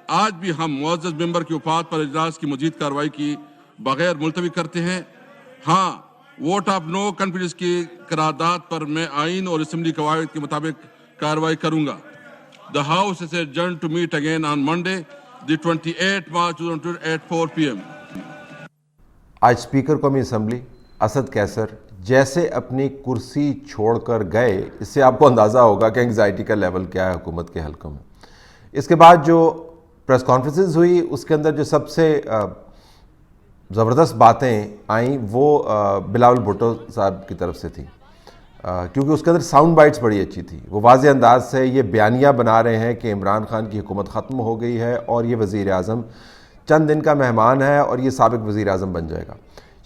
آج بھی ہم معزز ممبر کی وفات پر اجلاس کی مزید کارروائی کی بغیر ملتوی کرتے ہیں۔ ہاں، ووٹ آف نو کانفیڈنس کی قرارداد پر میں آئین اور اسمبلی قواعد کے مطابق کارروائی کروں گا۔ The House is adjourned to meet again on Monday, the 28th March 2020 at 4 p.m. آج اسپیکر قومی اسمبلی اسد کیسر جیسے اپنی کرسی چھوڑ کر گئے، اس سے آپ کو اندازہ ہوگا کہ انگزائٹی کا لیول کیا ہے حکومت کے حلقوں میں۔ اس کے بعد جو پریس کانفرنسز ہوئی، اس کے اندر جو سب سے زبردست باتیں آئیں وہ بلاول بھٹو صاحب کی طرف سے تھیں، کیونکہ اس کے اندر ساؤنڈ بائٹس بڑی اچھی تھی۔ وہ واضح انداز سے یہ بیانیہ بنا رہے ہیں کہ عمران خان کی حکومت ختم ہو گئی ہے اور یہ وزیر اعظم چند دن کا مہمان ہے اور یہ سابق وزیر اعظم بن جائے گا۔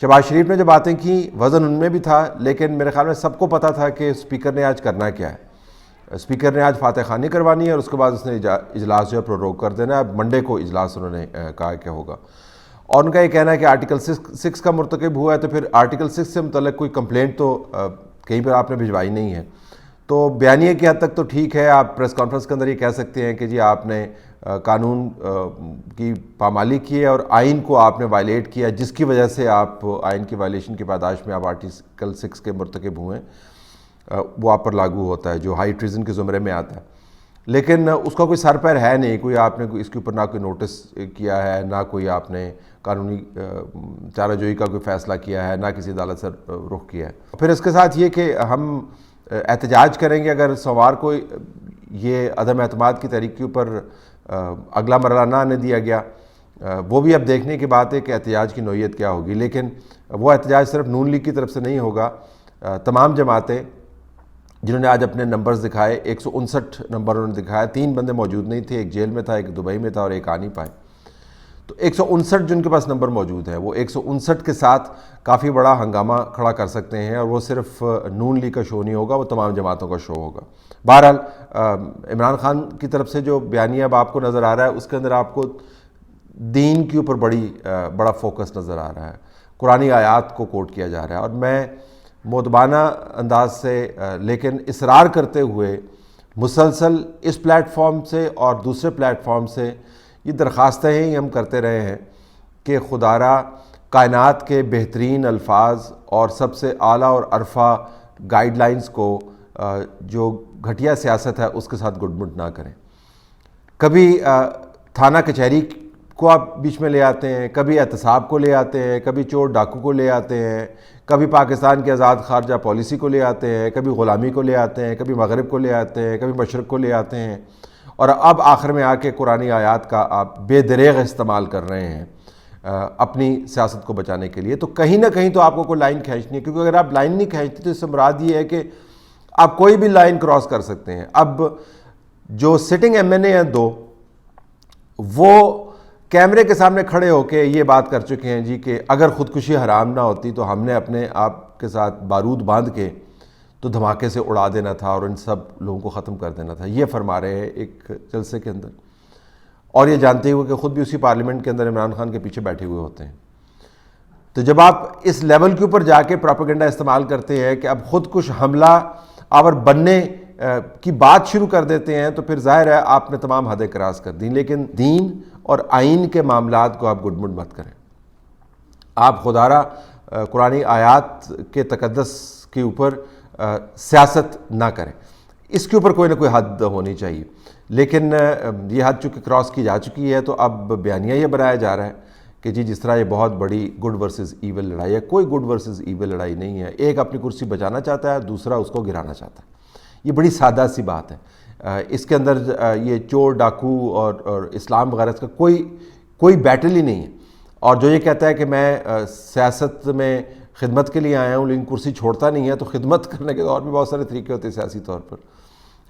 شہباز شریف نے جو باتیں کی، وزن ان میں بھی تھا، لیکن میرے خیال میں سب کو پتہ تھا کہ اسپیکر نے آج کرنا کیا ہے۔ اسپیکر نے آج فاتح خوانی کروانی ہے اور اس کے بعد اس نے اجلاس جو ہے پروروگ کر دینا ہے۔ اب منڈے کو اجلاس انہوں نے کہا کہ ہوگا، اور ان کا یہ کہنا ہے کہ آرٹیکل 6 کا مرتکب ہوا ہے، تو پھر آرٹیکل 6 سے متعلق کوئی کمپلینٹ تو کہیں پر آپ نے بھجوائی نہیں ہے۔ تو بیانیے کی حد تک تو ٹھیک ہے، آپ پریس کانفرنس کے اندر یہ کہہ سکتے ہیں کہ جی آپ نے قانون کی پامالی کی ہے اور آئین کو آپ نے وائلیٹ کیا، جس کی وجہ سے آپ آئین کی وائلیشن کی پاداش میں آپ آرٹیکل 6 کے مرتکب ہوئے ہیں، وہ آپ پر لاگو ہوتا ہے، جو ہائی ٹریزن کے زمرے میں آتا ہے۔ لیکن اس کا کوئی سر پیر ہے نہیں، کوئی آپ نے اس کے اوپر نہ کوئی نوٹس کیا ہے، نہ کوئی آپ نے قانونی چارہ جوئی کا کوئی فیصلہ کیا ہے، نہ کسی عدالت سے رخ کیا ہے۔ پھر اس کے ساتھ یہ کہ ہم احتجاج کریں گے اگر سوموار کو یہ عدم اعتماد کی تحریک کے اوپر اگلا مرحلہ نہ آنے دیا گیا، وہ بھی اب دیکھنے کی بات ہے کہ احتجاج کی نوعیت کیا ہوگی۔ لیکن وہ احتجاج صرف نون لیگ کی طرف سے نہیں ہوگا، تمام جماعتیں جنہوں نے آج اپنے نمبرز دکھائے، 159 نمبر انہوں نے دکھایا، 3 بندے موجود نہیں تھے، ایک جیل میں تھا، ایک دبئی میں تھا اور ایک آ نہیں پائے، تو 159 جن کے پاس نمبر موجود ہیں، وہ 159 کے ساتھ کافی بڑا ہنگامہ کھڑا کر سکتے ہیں، اور وہ صرف نون لیگ کا شو نہیں ہوگا، وہ تمام جماعتوں کا شو ہوگا۔ بہرحال عمران خان کی طرف سے جو بیانیہ اب آپ کو نظر آ رہا ہے، اس کے اندر آپ کو دین کے اوپر بڑا فوکس نظر آ رہا ہے، قرآنی آیات کو کوٹ کیا جا رہا ہے، اور میں مؤدبانہ انداز سے لیکن اصرار کرتے ہوئے مسلسل اس پلیٹ فارم سے اور دوسرے پلیٹ فارم سے یہ درخواستیں ہی ہم کرتے رہے ہیں کہ خدا را کائنات کے بہترین الفاظ اور سب سے اعلیٰ اور عرفہ گائیڈ لائنز کو جو گھٹیا سیاست ہے اس کے ساتھ گڈمٹ نہ کریں۔ کبھی تھانہ کچہری کو آپ بیچ میں لے آتے ہیں، کبھی احتساب کو لے آتے ہیں، کبھی چور ڈاکو کو لے آتے ہیں، کبھی پاکستان کی آزاد خارجہ پالیسی کو لے آتے ہیں، کبھی غلامی کو لے آتے ہیں، کبھی مغرب کو لے آتے ہیں، کبھی مشرق کو لے آتے ہیں، اور اب آخر میں آ کے قرآنی آیات کا آپ بے دریغ استعمال کر رہے ہیں اپنی سیاست کو بچانے کے لیے۔ تو کہیں نہ کہیں تو آپ کو کوئی لائن کھینچنی ہے، کیونکہ اگر آپ لائن نہیں کھینچتے تو اس سے مراد یہ ہے کہ آپ کوئی بھی لائن کراس کر سکتے ہیں۔ اب جو سٹنگ ایم این اے ہیں 2، وہ کیمرے کے سامنے کھڑے ہو کے یہ بات کر چکے ہیں جی کہ اگر خودکشی حرام نہ ہوتی تو ہم نے اپنے آپ کے ساتھ بارود باندھ کے تو دھماکے سے اڑا دینا تھا اور ان سب لوگوں کو ختم کر دینا تھا، یہ فرما رہے ہیں ایک جلسے کے اندر، اور یہ جانتے ہوئے کہ خود بھی اسی پارلیمنٹ کے اندر عمران خان کے پیچھے بیٹھے ہوئے ہوتے ہیں۔ تو جب آپ اس لیول کے اوپر جا کے پروپیگنڈا استعمال کرتے ہیں کہ اب خود کش حملہ آور بننے کی بات شروع کر دیتے ہیں، تو پھر ظاہر ہے آپ نے تمام حدیں کراس کر دیں۔ لیکن دین اور آئین کے معاملات کو آپ گڈمٹ مت کریں، آپ خدا را قرآنی آیات کے تقدس کے اوپر سیاست نہ کریں، اس کے اوپر کوئی نہ کوئی حد ہونی چاہیے۔ لیکن یہ حد چونکہ کراس کی جا چکی ہے، تو اب بیانیہ یہ بنایا جا رہا ہے کہ جی جس طرح یہ بہت بڑی گڈ ورسز ایول لڑائی ہے، کوئی گڈ ورسز ایول لڑائی نہیں ہے۔ ایک اپنی کرسی بچانا چاہتا ہے، دوسرا اس کو گرانا چاہتا ہے۔ یہ بڑی سادہ سی بات ہے، اس کے اندر یہ چور ڈاکو اور اسلام وغیرہ کا کوئی بیٹل ہی نہیں ہے۔ اور جو یہ کہتا ہے کہ میں سیاست میں خدمت کے لیے آیا ہوں لیکن کرسی چھوڑتا نہیں ہے، تو خدمت کرنے کے اور بھی بہت سارے طریقے ہوتے ہیں سیاسی طور پر۔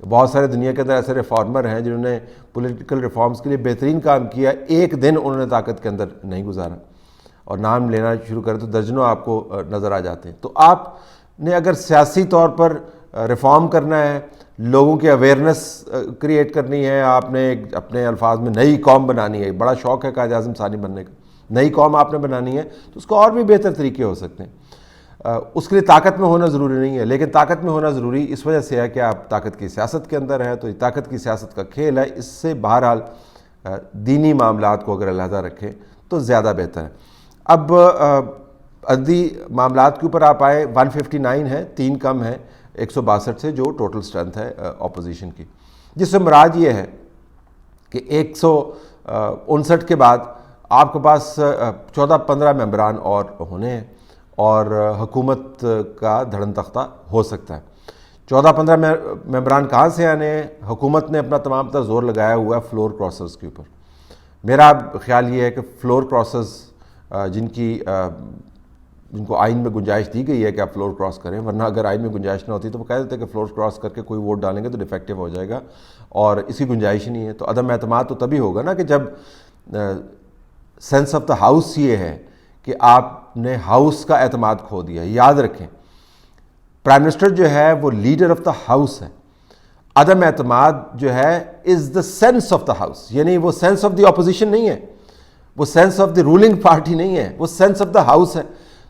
بہت سارے دنیا کے اندر ایسے ریفارمر ہیں جنہوں نے پولیٹیکل ریفارمز کے لیے بہترین کام کیا، ایک دن انہوں نے طاقت کے اندر نہیں گزارا، اور نام لینا شروع کریں تو درجنوں آپ کو نظر آ جاتے ہیں۔ تو آپ نے اگر سیاسی طور پر ریفارم کرنا ہے، لوگوں کی اویئرنس کریٹ کرنی ہے، آپ نے اپنے الفاظ میں نئی قوم بنانی ہے، بڑا شوق ہے قائد اعظم ثانی بننے کا، نئی قوم آپ نے بنانی ہے، تو اس کو اور بھی بہتر طریقے ہو سکتے ہیں۔ اس کے لیے طاقت میں ہونا ضروری نہیں ہے، لیکن طاقت میں ہونا ضروری اس وجہ سے ہے کہ آپ طاقت کی سیاست کے اندر ہے، تو یہ طاقت کی سیاست کا کھیل ہے، اس سے بہرحال دینی معاملات کو اگر علیحدہ رکھیں تو زیادہ بہتر ہے. اب عددی معاملات کے اوپر آپ آئے, 159 ہے, 3 کم ہے 162 سے جو ٹوٹل اسٹرینتھ ہے اپوزیشن کی, جس سے مراد یہ ہے کہ 159 کے بعد آپ کے پاس 14-15 ممبران اور ہونے ہیں اور حکومت کا دھڑن تختہ ہو سکتا ہے. 14-15 ممبران کہاں سے آنے ہیں؟ حکومت نے اپنا تمام تر زور لگایا ہوا ہے فلور کراسرز کے اوپر. میرا خیال یہ ہے کہ فلور کراسرز جن کو آئین میں گنجائش دی گئی ہے کہ آپ فلور کراس کریں, ورنہ اگر آئین میں گنجائش نہ ہوتی تو وہ کہہ دیتے کہ فلور کراس کر کے کوئی ووٹ ڈالیں گے تو ڈیفیکٹیو ہو جائے گا, اور اس کی گنجائش نہیں ہے. تو عدم اعتماد تو تبھی ہوگا نا کہ جب سینس آف دا ہاؤس یہ ہے کہ آپ نے ہاؤس کا اعتماد کھو دیا. یاد رکھیں پرائم منسٹر جو ہے وہ لیڈر آف دا ہاؤس ہے. عدم اعتماد جو ہے is the sense of the house, یعنی وہ سینس آف دی اپوزیشن نہیں ہے, وہ sense of the ruling party نہیں ہے, وہ سینس آف دا ہاؤس ہے.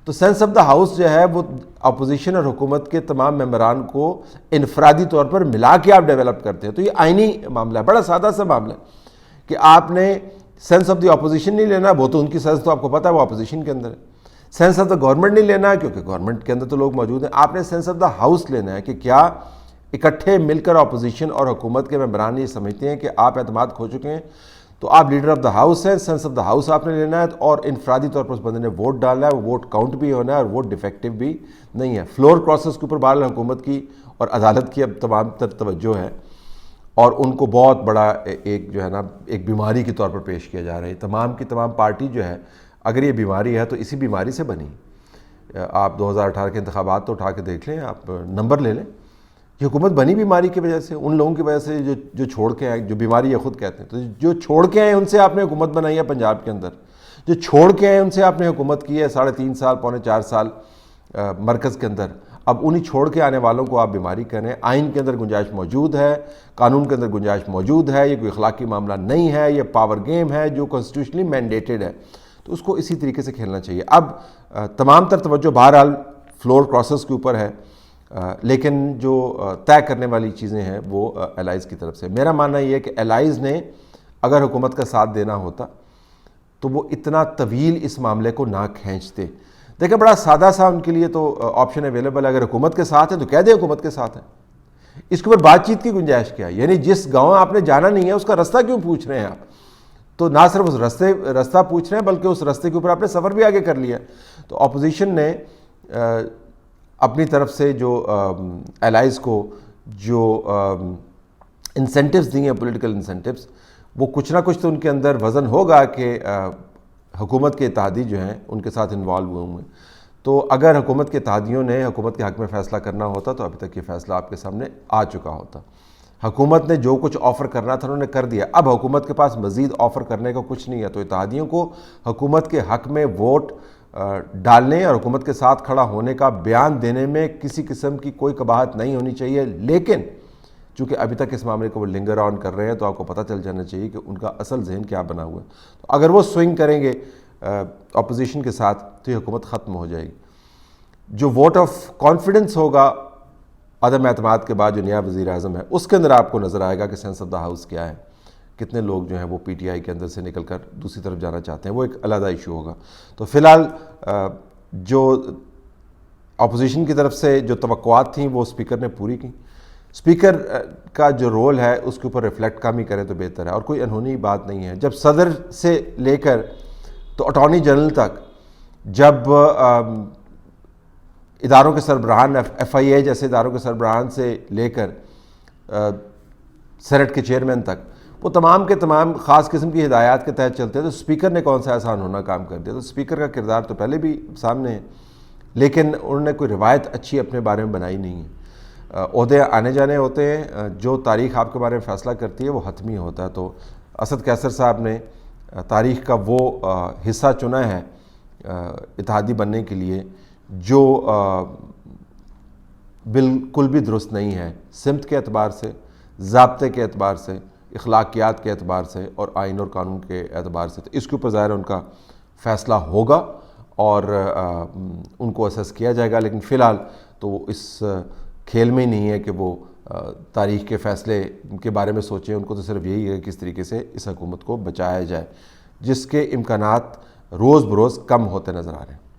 تو سینس آف دا ہاؤس جو ہے وہ اپوزیشن اور حکومت کے تمام ممبران کو انفرادی طور پر ملا کے آپ ڈیولپ کرتے ہیں. تو یہ آئینی معاملہ ہے, بڑا سادہ سا معاملہ ہے کہ آپ نے سینس آف دی اپوزیشن نہیں لینا, وہ تو ان کی سینس تو آپ کو پتہ ہے وہ اپوزیشن کے اندر ہے. سینس آف دا گورنمنٹ نہیں لینا کیونکہ گورنمنٹ کے اندر تو لوگ موجود ہیں. آپ نے سینس آف دا ہاؤس لینا ہے کہ کیا اکٹھے مل کر اپوزیشن اور حکومت کے ممبران یہ سمجھتے ہیں کہ آپ اعتماد کھو چکے ہیں, تو آپ لیڈر آف دا ہاؤس ہیں. سینس آف دا ہاؤس آپ نے لینا ہے اور انفرادی طور پر اس بندے نے ووٹ ڈالنا ہے, وہ ووٹ کاؤنٹ بھی ہونا ہے اور ووٹ ڈیفیکٹیو بھی نہیں ہے. فلور کراسز کے اوپر بہرحال حکومت کی اور عدالت کی اب تمام تر توجہ ہے, اور ان کو بہت بڑا ایک جو ہے نا ایک بیماری کے طور پر پیش کیا جا رہا ہے. تمام کی تمام پارٹی جو ہے اگر یہ بیماری ہے تو اسی بیماری سے بنی. آپ 2018 کے انتخابات تو اٹھا کے دیکھ لیں, آپ نمبر لے لیں. یہ حکومت بنی بیماری کی وجہ سے, ان لوگوں کی وجہ سے جو چھوڑ کے آئے, جو بیماری یہ خود کہتے ہیں. تو جو چھوڑ کے آئے ان سے آپ نے حکومت بنائی ہے پنجاب کے اندر, جو چھوڑ کے آئے ان سے آپ نے حکومت کی ہے 3.5 سال 4.5 سال مرکز کے اندر. اب انہی چھوڑ کے آنے والوں کو آپ بیماری کریں. آئین کے اندر گنجائش موجود ہے, قانون کے اندر گنجائش موجود ہے, یہ کوئی اخلاقی معاملہ نہیں ہے, یہ پاور گیم ہے جو کانسٹیٹیوشنلی مینڈیٹڈ ہے, تو اس کو اسی طریقے سے کھیلنا چاہیے. اب تمام تر توجہ بہرحال فلور کراسز کے اوپر ہے, لیکن جو طے کرنے والی چیزیں ہیں وہ الائز کی طرف سے. میرا ماننا یہ ہے کہ الائز نے اگر حکومت کا ساتھ دینا ہوتا تو وہ اتنا طویل اس معاملے کو نہ کھینچتے. دیکھیں بڑا سادہ سا ان کے لیے تو آپشن اویلیبل ہے, اگر حکومت کے ساتھ ہے تو کہہ دیں حکومت کے ساتھ ہے. اس کے اوپر بات چیت کی گنجائش کیا ہے؟ یعنی جس گاؤں آپ نے جانا نہیں ہے اس کا رستہ کیوں پوچھ رہے ہیں آپ؟ تو نہ صرف اس رستہ پوچھ رہے ہیں بلکہ اس رستے کے اوپر آپ نے سفر بھی آگے کر لیا. تو اپوزیشن نے اپنی طرف سے جو الائز کو جو انسینٹیوز دی ہیں, پولیٹیکل انسینٹیوز, وہ کچھ نہ کچھ تو ان کے اندر وزن ہوگا کہ حکومت کے اتحادی جو ہیں ان کے ساتھ انوالو ہوئے ہوئے. تو اگر حکومت کے اتحادیوں نے حکومت کے حق میں فیصلہ کرنا ہوتا تو ابھی تک یہ فیصلہ آپ کے سامنے آ چکا ہوتا. حکومت نے جو کچھ آفر کرنا تھا انہوں نے کر دیا. اب حکومت کے پاس مزید آفر کرنے کا کچھ نہیں ہے. تو اتحادیوں کو حکومت کے حق میں ووٹ ڈالنے اور حکومت کے ساتھ کھڑا ہونے کا بیان دینے میں کسی قسم کی کوئی قباحت نہیں ہونی چاہیے. لیکن چونکہ ابھی تک اس معاملے کو وہ لنگر آن کر رہے ہیں تو آپ کو پتہ چل جانا چاہیے کہ ان کا اصل ذہن کیا بنا ہوا ہے. تو اگر وہ سوئنگ کریں گے اپوزیشن کے ساتھ تو یہ حکومت ختم ہو جائے گی. جو ووٹ آف کانفیڈنس ہوگا عدم اعتماد کے بعد جو نیا وزیر اعظم ہے, اس کے اندر آپ کو نظر آئے گا کہ سینس آف دا ہاؤس کیا ہے. کتنے لوگ جو ہیں وہ پی ٹی آئی کے اندر سے نکل کر دوسری طرف جانا چاہتے ہیں, وہ ایک علیحدہ ایشو ہوگا. تو فی الحال جو اپوزیشن کی طرف سے جو توقعات تھیں وہ اسپیکر نے پوری کی. اسپیکر کا جو رول ہے اس کے اوپر ریفلیکٹ کم ہی کریں تو بہتر ہے, اور کوئی انہونی بات نہیں ہے. جب صدر سے لے کر تو اٹارنی جنرل تک, جب اداروں کے سربراہان ایف آئی اے جیسے اداروں کے سربراہان سے لے کر سینٹ کے چیئرمین تک, وہ تمام کے تمام خاص قسم کی ہدایات کے تحت چلتے ہیں. تو اسپیکر نے کون سا آسان ہونا کام کر دیا. تو اسپیکر کا کردار تو پہلے بھی سامنے ہے, لیکن انہوں نے کوئی روایت اچھی اپنے بارے میں بنائی نہیں ہے. عہدے آنے جانے ہوتے ہیں, جو تاریخ آپ کے بارے میں فیصلہ کرتی ہے وہ حتمی ہوتا ہے. تو اسد کیسر صاحب نے تاریخ کا وہ حصہ چنا ہے اتحادی بننے کے لیے جو بالکل بھی درست نہیں ہے, سمت کے اعتبار سے, ضابطے کے اعتبار سے, اخلاقیات کے اعتبار سے اور آئین اور قانون کے اعتبار سے. تو اس کے اوپر ظاہر ان کا فیصلہ ہوگا اور ان کو اسیس کیا جائے گا. لیکن فی الحال تو وہ اس کھیل میں ہی نہیں ہے کہ وہ تاریخ کے فیصلے کے بارے میں سوچیں، ان کو تو صرف یہی ہے کہ کس طریقے سے اس حکومت کو بچایا جائے، جس کے امکانات روز بروز کم ہوتے نظر آ رہے ہیں۔